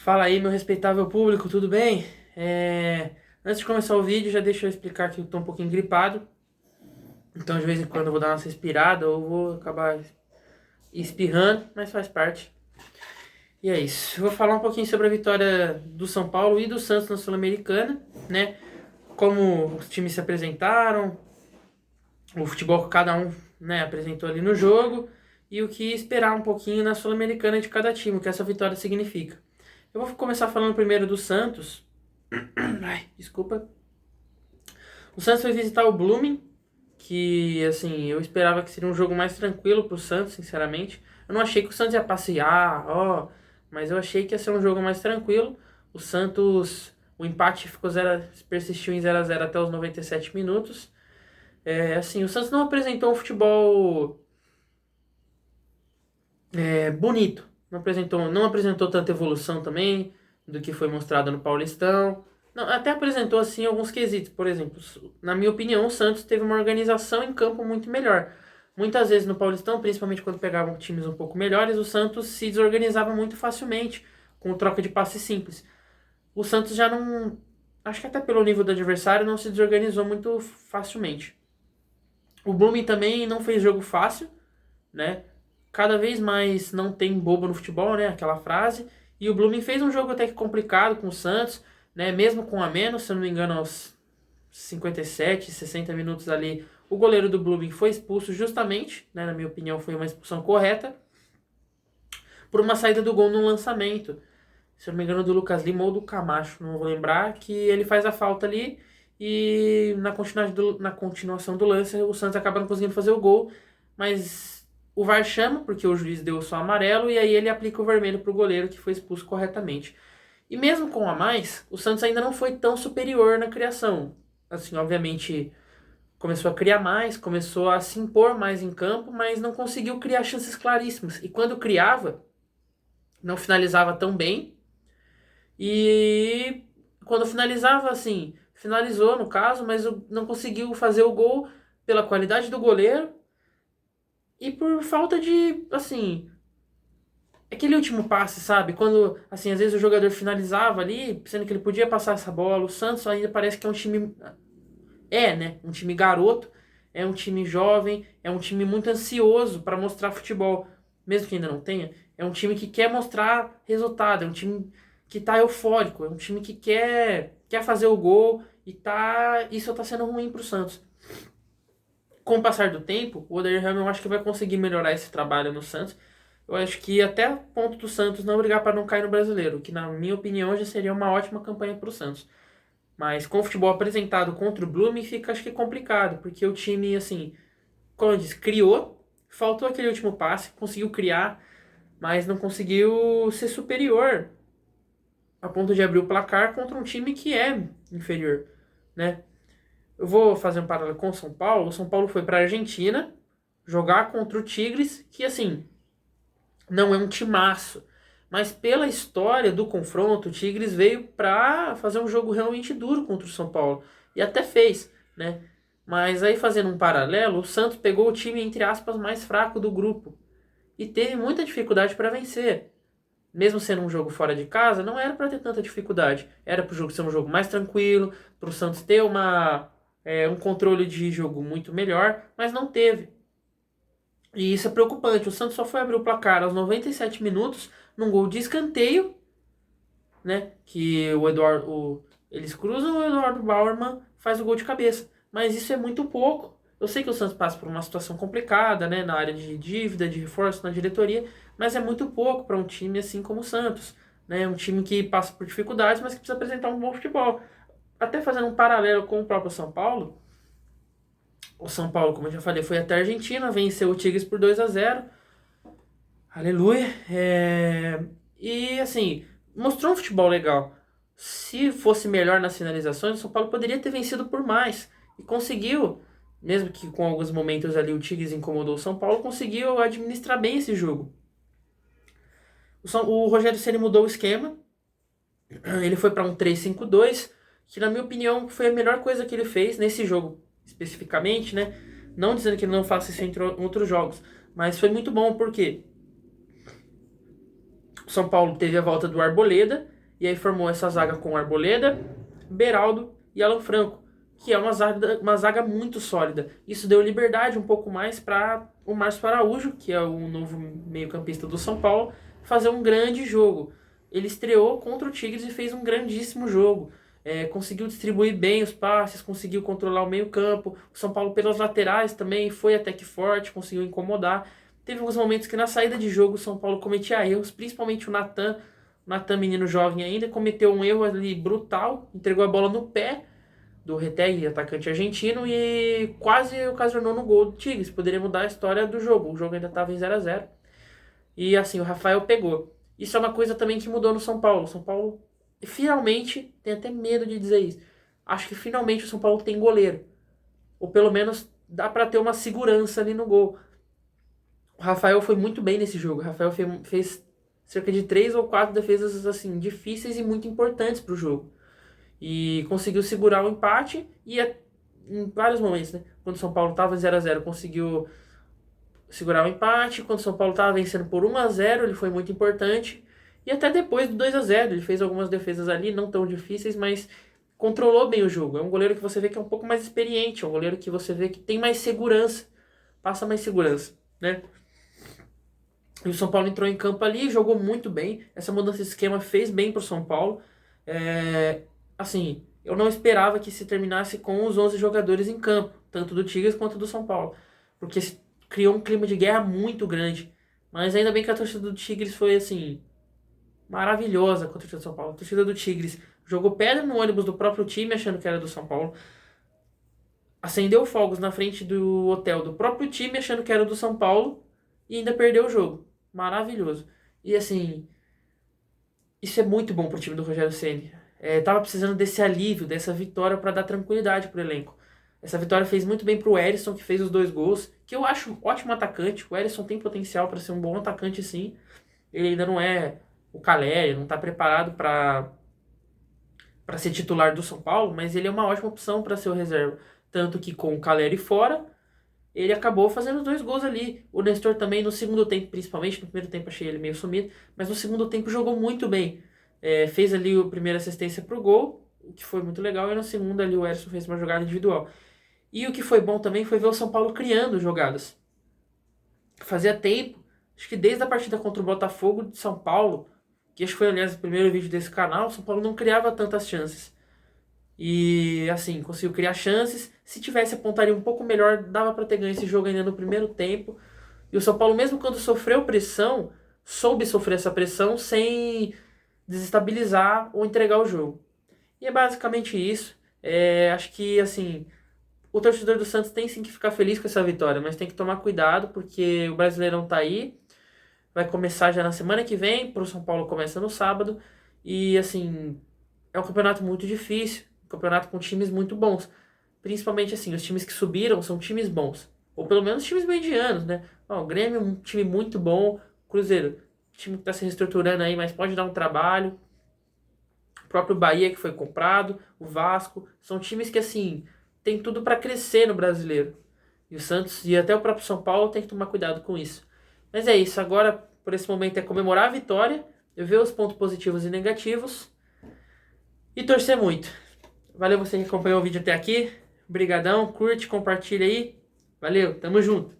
Fala aí, meu respeitável público, tudo bem? Antes de começar o vídeo, já deixa eu explicar que eu tô um pouquinho gripado. Então, de vez em quando, eu vou dar uma respirada ou vou acabar espirrando, mas faz parte. E é isso. Eu vou falar um pouquinho sobre a vitória do São Paulo e do Santos na Sul-Americana, né? Como os times se apresentaram, o futebol que cada um, né, apresentou ali no jogo e o que esperar um pouquinho na Sul-Americana de cada time, o que essa vitória significa. Eu vou começar falando primeiro do Santos. Ai, desculpa. O Santos foi visitar o Blooming, que assim, eu esperava que seria um jogo mais tranquilo pro Santos, sinceramente. Eu não achei que o Santos ia passear, ó, mas eu achei que ia ser um jogo mais tranquilo. O Santos, o empate ficou persistiu em 0-0 até os 97 minutos. Assim, o Santos não apresentou um futebol bonito. Não apresentou tanta evolução também do que foi mostrado no Paulistão. Não, até apresentou assim alguns quesitos. Por exemplo, na minha opinião, o Santos teve uma organização em campo muito melhor. Muitas vezes no Paulistão, principalmente quando pegavam times um pouco melhores, o Santos se desorganizava muito facilmente com troca de passes simples. O Santos já não, acho que até pelo nível do adversário, não se desorganizou muito facilmente. O Blooming também não fez jogo fácil, né? Cada vez mais não tem bobo no futebol, né? Aquela frase. E o Blooming fez um jogo até que complicado com o Santos, né? Mesmo com a menos, se eu não me engano, aos 57, 60 minutos ali, o goleiro do Blooming foi expulso justamente, né? Na minha opinião, foi uma expulsão correta, por uma saída do gol num lançamento. Se eu não me engano, do Lucas Lima ou do Camacho, não vou lembrar, que ele faz a falta ali e na continuação do lance o Santos acaba não conseguindo fazer o gol, mas o VAR chama, porque o juiz deu só amarelo, e aí ele aplica o vermelho pro goleiro que foi expulso corretamente. E mesmo com a mais, o Santos ainda não foi tão superior na criação. Assim, obviamente, começou a criar mais, começou a se impor mais em campo, mas não conseguiu criar chances claríssimas. E quando criava, não finalizava tão bem. E quando finalizava, assim, finalizou no caso, mas não conseguiu fazer o gol pela qualidade do goleiro e por falta de, assim, aquele último passe, sabe? Quando, assim, às vezes o jogador finalizava ali, sendo que ele podia passar essa bola. O Santos ainda parece que é um time, né? Um time garoto, é um time jovem, é um time muito ansioso para mostrar futebol, mesmo que ainda não tenha. É um time que quer mostrar resultado, é um time que tá eufórico, é um time que quer fazer o gol e isso tá sendo ruim pro Santos. Com o passar do tempo, o Oderham eu acho que vai conseguir melhorar esse trabalho no Santos. Eu acho que até o ponto do Santos não brigar para não cair no Brasileiro, que na minha opinião já seria uma ótima campanha pro Santos. Mas com o futebol apresentado contra o Blooming fica acho que complicado, porque o time, assim, como eu disse, criou, faltou aquele último passe, conseguiu criar, mas não conseguiu ser superior a ponto de abrir o placar contra um time que é inferior, né? Eu vou fazer um paralelo com o São Paulo. O São Paulo foi para a Argentina jogar contra o Tigres, que assim, não é um timaço, mas pela história do confronto, o Tigres veio para fazer um jogo realmente duro contra o São Paulo e até fez, né? Mas aí fazendo um paralelo, o Santos pegou o time entre aspas mais fraco do grupo e teve muita dificuldade para vencer. Mesmo sendo um jogo fora de casa, não era para ter tanta dificuldade. Era para o jogo ser um jogo mais tranquilo, para o Santos ter um controle de jogo muito melhor, mas não teve. E isso é preocupante. O Santos só foi abrir o placar aos 97 minutos, num gol de escanteio, né? Que eles cruzam, o Eduardo Bauerman faz o gol de cabeça. Mas isso é muito pouco. Eu sei que o Santos passa por uma situação complicada, né? Na área de dívida, de reforço na diretoria, mas é muito pouco para um time assim como o Santos, né? Um time que passa por dificuldades, mas que precisa apresentar um bom futebol. Até fazendo um paralelo com o próprio São Paulo, o São Paulo, como eu já falei, foi até a Argentina, venceu o Tigres por 2-0. Aleluia. E assim, mostrou um futebol legal. Se fosse melhor nas finalizações, o São Paulo poderia ter vencido por mais. E conseguiu, mesmo que com alguns momentos ali o Tigres incomodou o São Paulo, conseguiu administrar bem esse jogo. O Rogério Ceni mudou o esquema. Ele foi para um 3-5-2, que na minha opinião foi a melhor coisa que ele fez nesse jogo especificamente, né? Não dizendo que ele não faça isso entre outros jogos, mas foi muito bom porque o São Paulo teve a volta do Arboleda, E aí formou essa zaga com Arboleda, Beraldo e Alan Franco, que é uma zaga muito sólida. Isso deu liberdade um pouco mais para o Márcio Araújo, que é o novo meio-campista do São Paulo, fazer um grande jogo. Ele estreou contra o Tigres e fez um grandíssimo jogo. Conseguiu distribuir bem os passes, conseguiu controlar o meio-campo. O São Paulo pelas laterais também foi até que forte, conseguiu incomodar. Teve alguns momentos que na saída de jogo o São Paulo cometia erros, principalmente o Natan. O Natan, menino jovem ainda, cometeu um erro ali brutal, entregou a bola no pé do Retegui, atacante argentino, e quase ocasionou no gol do Tigres. Poderia mudar a história do jogo. O jogo ainda estava em 0-0. E assim, o Rafael pegou. Isso é uma coisa também que mudou no São Paulo. O São Paulo finalmente, tem até medo de dizer isso, acho que finalmente o São Paulo tem goleiro. Ou pelo menos dá para ter uma segurança ali no gol. O Rafael foi muito bem nesse jogo. O Rafael fez cerca de 3 ou 4 defesas assim difíceis e muito importantes para o jogo. E conseguiu segurar o empate e em vários momentos, né? Quando o São Paulo estava em 0-0, conseguiu segurar o empate. Quando o São Paulo estava vencendo por 1-0, ele foi muito importante. E até depois do 2-0, ele fez algumas defesas ali, não tão difíceis, mas controlou bem o jogo. É um goleiro que você vê que é um pouco mais experiente, é um goleiro que você vê que tem mais segurança, passa mais segurança, né? E o São Paulo entrou em campo ali, jogou muito bem. Essa mudança de esquema fez bem para o São Paulo. Assim, eu não esperava que se terminasse com os 11 jogadores em campo, tanto do Tigres quanto do São Paulo, porque criou um clima de guerra muito grande. Mas ainda bem que a torcida do Tigres foi assim maravilhosa com a torcida do São Paulo. A torcida do Tigres jogou pedra no ônibus do próprio time achando que era do São Paulo. Acendeu fogos na frente do hotel do próprio time achando que era do São Paulo e ainda perdeu o jogo. Maravilhoso. E assim, isso é muito bom pro time do Rogério Ceni. Tava precisando desse alívio, dessa vitória para dar tranquilidade pro elenco. Essa vitória fez muito bem pro Erisson, que fez os 2 gols, que eu acho um ótimo atacante. O Erisson tem potencial para ser um bom atacante, sim. Ele ainda não é o Caleri, não está preparado para ser titular do São Paulo, mas ele é uma ótima opção para ser o reserva. Tanto que com o Caleri fora, ele acabou fazendo os 2 gols ali. O Nestor também no segundo tempo, principalmente, no primeiro tempo achei ele meio sumido, mas no segundo tempo jogou muito bem. Fez ali a primeira assistência pro gol, o que foi muito legal, e no segundo ali o Erisson fez uma jogada individual. E o que foi bom também foi ver o São Paulo criando jogadas. Fazia tempo, acho que desde a partida contra o Botafogo de São Paulo, que acho que foi, aliás, o primeiro vídeo desse canal, o São Paulo não criava tantas chances. E, assim, conseguiu criar chances. Se tivesse a pontaria um pouco melhor, dava para ter ganho esse jogo ainda no primeiro tempo. E o São Paulo, mesmo quando sofreu pressão, soube sofrer essa pressão sem desestabilizar ou entregar o jogo. E é basicamente isso. Acho que, assim, o torcedor do Santos tem sim que ficar feliz com essa vitória, mas tem que tomar cuidado, porque o Brasileirão tá aí. Vai começar já na semana que vem, pro São Paulo começa no sábado. E, assim, é um campeonato muito difícil, um campeonato com times muito bons. Principalmente, assim, os times que subiram são times bons. Ou pelo menos times medianos, né? O Grêmio é um time muito bom. Cruzeiro, time que está se reestruturando aí, mas pode dar um trabalho. O próprio Bahia, que foi comprado. O Vasco. São times que, assim, tem tudo para crescer no brasileiro. E o Santos e até o próprio São Paulo tem que tomar cuidado com isso. Mas é isso. Agora, por esse momento, é comemorar a vitória. Ver os pontos positivos e negativos. E torcer muito. Valeu você que acompanhou o vídeo até aqui. Brigadão, curte, compartilha aí. Valeu, tamo junto.